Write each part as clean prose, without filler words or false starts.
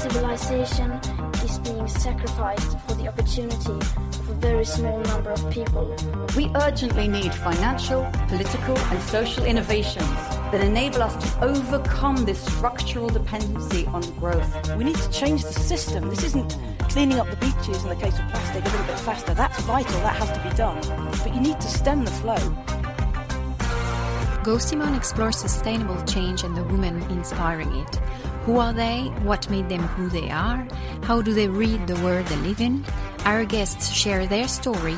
civilization is being sacrificed for the opportunity of a very small number of people. We urgently need financial, political and social innovations that enable us to overcome this structural dependency on growth. We need to change the system. This isn't cleaning up the beaches in the case of plastic a little bit faster. That's vital, that has to be done. But you need to stem the flow. Go Simone explores sustainable change and the women inspiring it. Who are they? What made them who they are? How do they read the world they live in? Our guests share their story,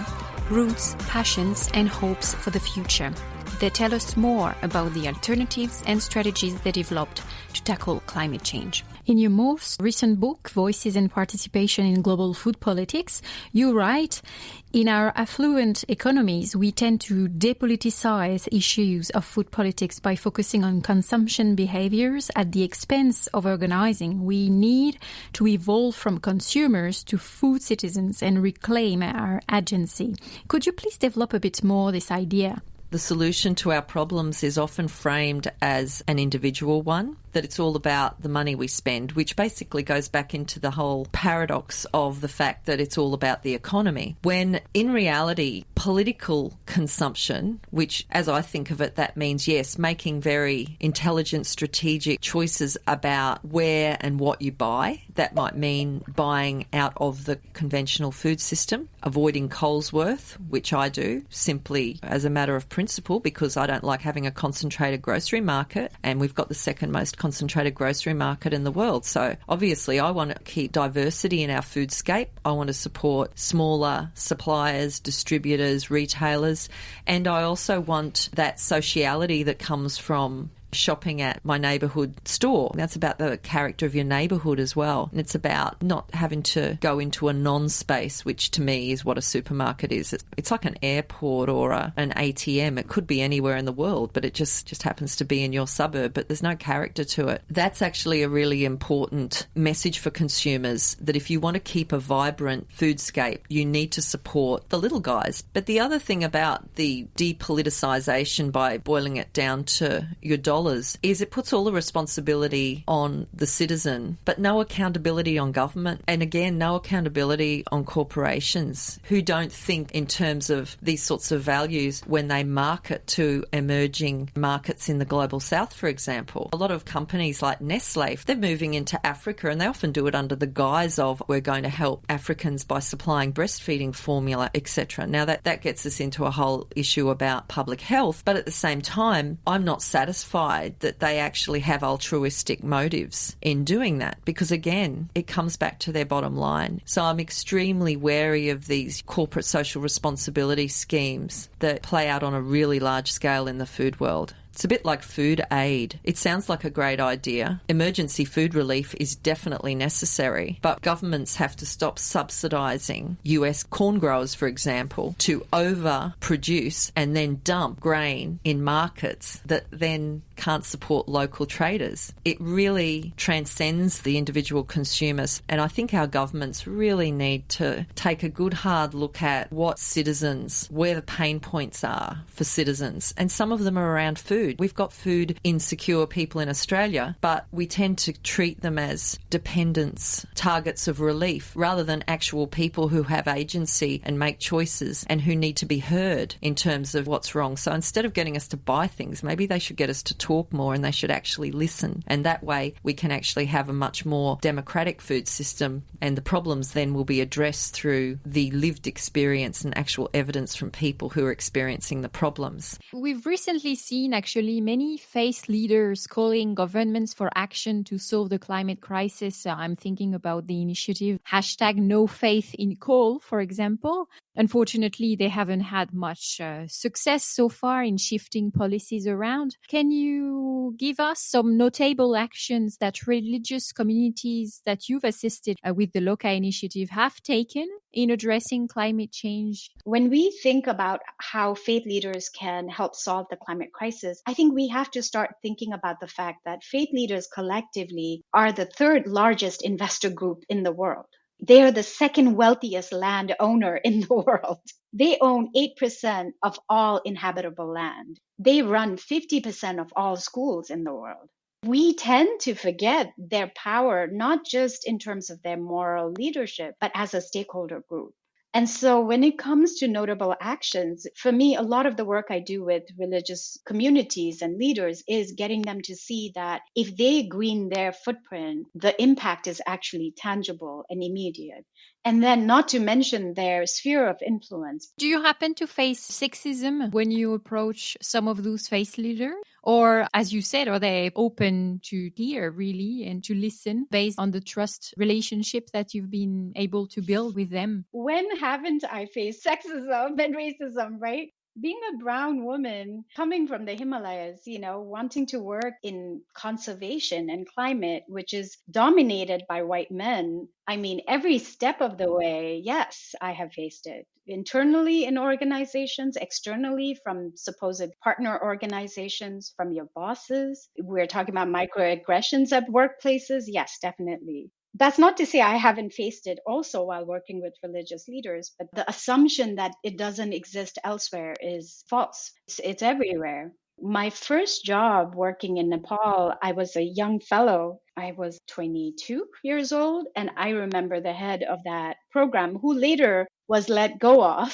roots, passions and hopes for the future. They tell us more about the alternatives and strategies they developed to tackle climate change. In your most recent book, Voices and Participation in Global Food Politics, you write, in our affluent economies, we tend to depoliticize issues of food politics by focusing on consumption behaviors at the expense of organizing. We need to evolve from consumers to food citizens and reclaim our agency. Could you please develop a bit more this idea? The solution to our problems is often framed as an individual one, that it's all about the money we spend, which basically goes back into the whole paradox of the fact that it's all about the economy. When in reality, political consumption, which as I think of it, that means, yes, making very intelligent, strategic choices about where and what you buy. That might mean buying out of the conventional food system, avoiding Colesworth, which I do, simply as a matter of principle, because I don't like having a concentrated grocery market, and we've got the second most concentrated grocery market in the world. So obviously I want to keep diversity in our foodscape. I want to support smaller suppliers, distributors, retailers, and I also want that sociality that comes from shopping at my neighbourhood store. That's about the character of your neighbourhood as well. And it's about not having to go into a non-space, which to me is what a supermarket is. It's like an airport or an ATM. It could be anywhere in the world, but it just happens to be in your suburb, but there's no character to it. That's actually a really important message for consumers, that if you want to keep a vibrant foodscape, you need to support the little guys. But the other thing about the depoliticisation, by boiling it down to your dollar, is it puts all the responsibility on the citizen, but no accountability on government. And again, no accountability on corporations who don't think in terms of these sorts of values when they market to emerging markets in the global south, for example. A lot of companies like Nestle, they're moving into Africa, and they often do it under the guise of, we're going to help Africans by supplying breastfeeding formula, etc. Now that gets us into a whole issue about public health, but at the same time, I'm not satisfied that they actually have altruistic motives in doing that, because again, it comes back to their bottom line. So I'm extremely wary of these corporate social responsibility schemes that play out on a really large scale in the food world. It's a bit like food aid. It sounds like a great idea. Emergency food relief is definitely necessary, but governments have to stop subsidising US corn growers, for example, to overproduce and then dump grain in markets that then can't support local traders. It really transcends the individual consumers, and I think our governments really need to take a good hard look at what citizens, where the pain points are for citizens, and some of them are around food. We've got food insecure people in Australia, but we tend to treat them as dependents, targets of relief, rather than actual people who have agency and make choices and who need to be heard in terms of what's wrong. So instead of getting us to buy things, maybe they should get us to talk more, and they should actually listen. And that way we can actually have a much more democratic food system, and the problems then will be addressed through the lived experience and actual evidence from people who are experiencing the problems. We've recently seen actually many faith leaders calling governments for action to solve the climate crisis. I'm thinking about the initiative #NoFaithInCoal, for example. Unfortunately, they haven't had much success so far in shifting policies around. Can you give us some notable actions that religious communities that you've assisted with the Loka initiative have taken in addressing climate change? When we think about how faith leaders can help solve the climate crisis, I think we have to start thinking about the fact that faith leaders collectively are the third largest investor group in the world. They are the second wealthiest landowner in the world. They own 8% of all inhabitable land. They run 50% of all schools in the world. we tend to forget their power, not just in terms of their moral leadership, but as a stakeholder group. And so when it comes to notable actions, for me, a lot of the work I do with religious communities and leaders is getting them to see that if they green their footprint, the impact is actually tangible and immediate. And then not to mention their sphere of influence. Do you happen to face sexism when you approach some of those faith leaders? Or, as you said, are they open to hear really and to listen based on the trust relationship that you've been able to build with them? When haven't I faced sexism and racism, right? Being a brown woman coming from the Himalayas, wanting to work in conservation and climate, which is dominated by white men. I mean, every step of the way, yes, I have faced it. Internally in organizations, externally from supposed partner organizations, from your bosses. We're talking about microaggressions at workplaces. Yes, definitely. That's not to say I haven't faced it also while working with religious leaders, but the assumption that it doesn't exist elsewhere is false. It's everywhere. My first job working in Nepal, I was a young fellow. I was 22 years old, and I remember the head of that program, who later was let go of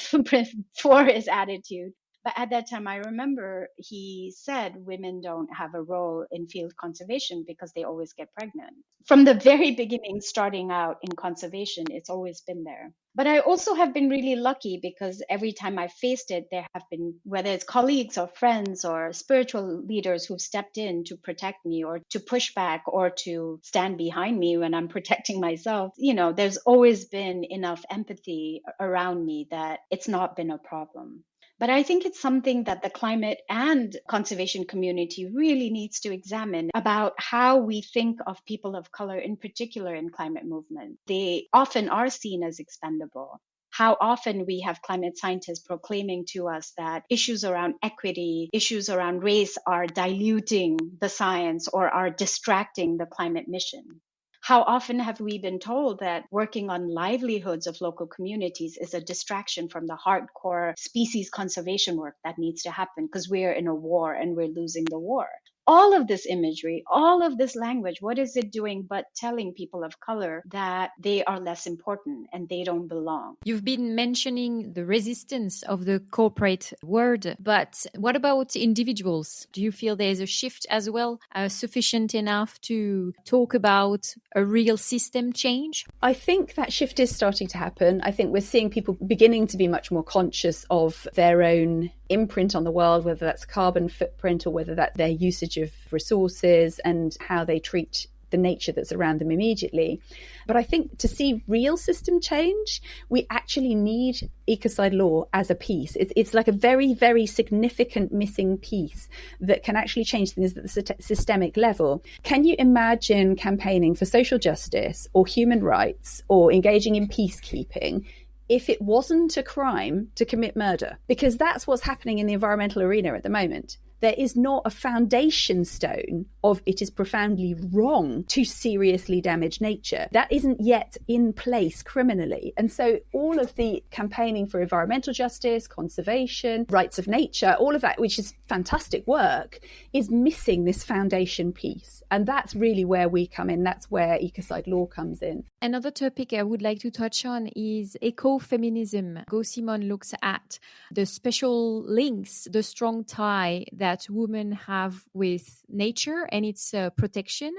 for his attitude. But at that time, I remember he said women don't have a role in field conservation because they always get pregnant. From the very beginning, starting out in conservation, it's always been there. But I also have been really lucky because every time I faced it, there have been, whether it's colleagues or friends or spiritual leaders who've stepped in to protect me or to push back or to stand behind me when I'm protecting myself. There's always been enough empathy around me that it's not been a problem. But I think it's something that the climate and conservation community really needs to examine about how we think of people of color, in particular in climate movement. They often are seen as expendable. How often we have climate scientists proclaiming to us that issues around equity, issues around race are diluting the science or are distracting the climate mission. How often have we been told that working on livelihoods of local communities is a distraction from the hardcore species conservation work that needs to happen because we're in a war and we're losing the war? All of this imagery, all of this language, what is it doing but telling people of color that they are less important and they don't belong? You've been mentioning the resistance of the corporate world, but what about individuals? Do you feel there's a shift as well, sufficient enough to talk about a real system change? I think that shift is starting to happen. I think we're seeing people beginning to be much more conscious of their own imprint on the world, whether that's carbon footprint or whether that's their usage of resources and how they treat the nature that's around them immediately. But I think to see real system change, we actually need ecocide law as a piece. It's like a very, very significant missing piece that can actually change things at the systemic level. Can you imagine campaigning for social justice or human rights or engaging in peacekeeping if it wasn't a crime to commit murder? Because that's what's happening in the environmental arena at the moment. There is not a foundation stone of it is profoundly wrong to seriously damage nature. That isn't yet in place criminally. And so all of the campaigning for environmental justice, conservation, rights of nature, all of that, which is fantastic work, is missing this foundation piece. And that's really where we come in. That's where ecocide law comes in. Another topic I would like to touch on is ecofeminism. Simone looks at the special links, the strong tie that women have with nature and its protection.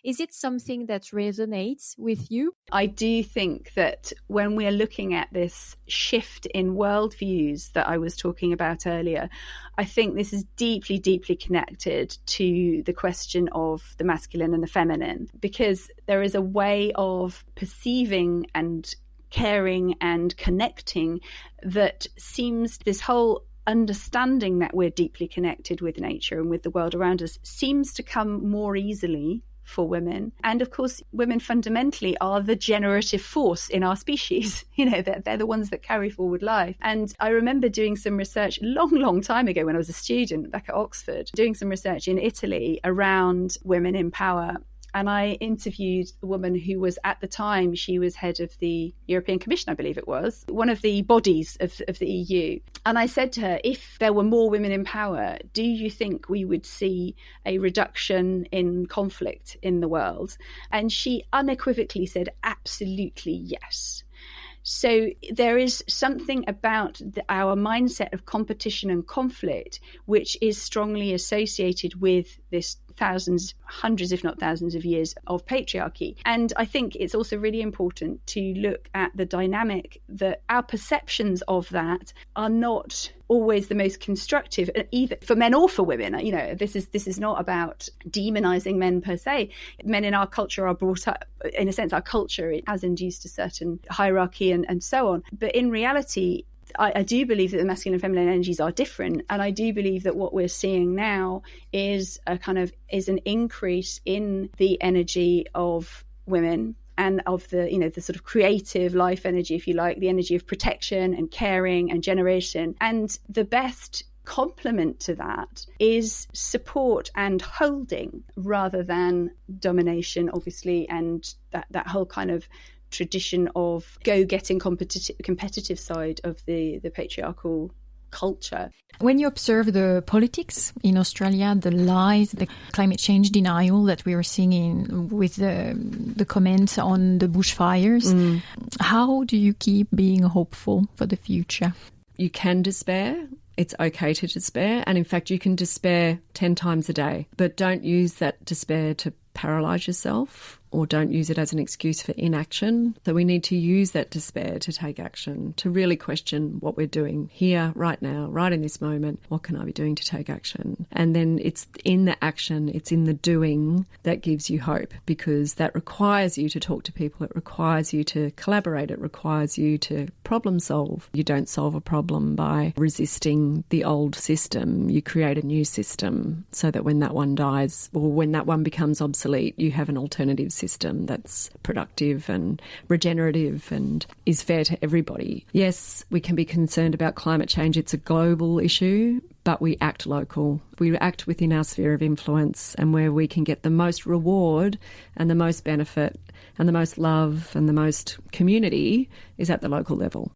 Is it something that resonates with you? I do think that when we're looking at this shift in worldviews that I was talking about earlier, I think this is deeply, deeply connected to the question of the masculine and the feminine, because there is a way of perceiving and caring and connecting that seems this whole understanding that we're deeply connected with nature and with the world around us seems to come more easily for women. And of course, women fundamentally are the generative force in our species. They're the ones that carry forward life. And I remember doing some research long time ago when I was a student back at Oxford, doing some research in Italy around women in power. And I interviewed a woman who was, at the time, she was head of the European Commission, I believe it was, one of the bodies of the EU. And I said to her, if there were more women in power, do you think we would see a reduction in conflict in the world? And she unequivocally said, absolutely yes. So there is something about our mindset of competition and conflict, which is strongly associated with this thousands, hundreds, if not thousands of years of patriarchy. And I think it's also really important to look at the dynamic that our perceptions of that are not always the most constructive, either for men or for women. You know, this is not about demonizing men per se. Men in our culture are brought up, in a sense, our culture has induced a certain hierarchy and so on. But in reality, I do believe that the masculine and feminine energies are different, and I do believe that what we're seeing now is an increase in the energy of women and of the sort of creative life energy, if you like, the energy of protection and caring and generation. And the best complement to that is support and holding rather than domination, obviously, and that whole kind of tradition of go-getting competitive side of the patriarchal culture. When you observe the politics in Australia, the lies, the climate change denial that we are seeing with the comments on the bushfires, how do you keep being hopeful for the future? You can despair. It's okay to despair. And in fact, you can despair 10 times a day. But don't use that despair to paralyse yourself, or don't use it as an excuse for inaction. So we need to use that despair to take action, to really question what we're doing here, right now, right in this moment. What can I be doing to take action? And then it's in the action, it's in the doing that gives you hope, because that requires you to talk to people. It requires you to collaborate. It requires you to problem solve. You don't solve a problem by resisting the old system. You create a new system so that when that one dies, or when that one becomes obsolete, you have an alternative system that's productive and regenerative and is fair to everybody. Yes, we can be concerned about climate change. It's a global issue, but we act local. We act within our sphere of influence, and where we can get the most reward and the most benefit and the most love and the most community is at the local level.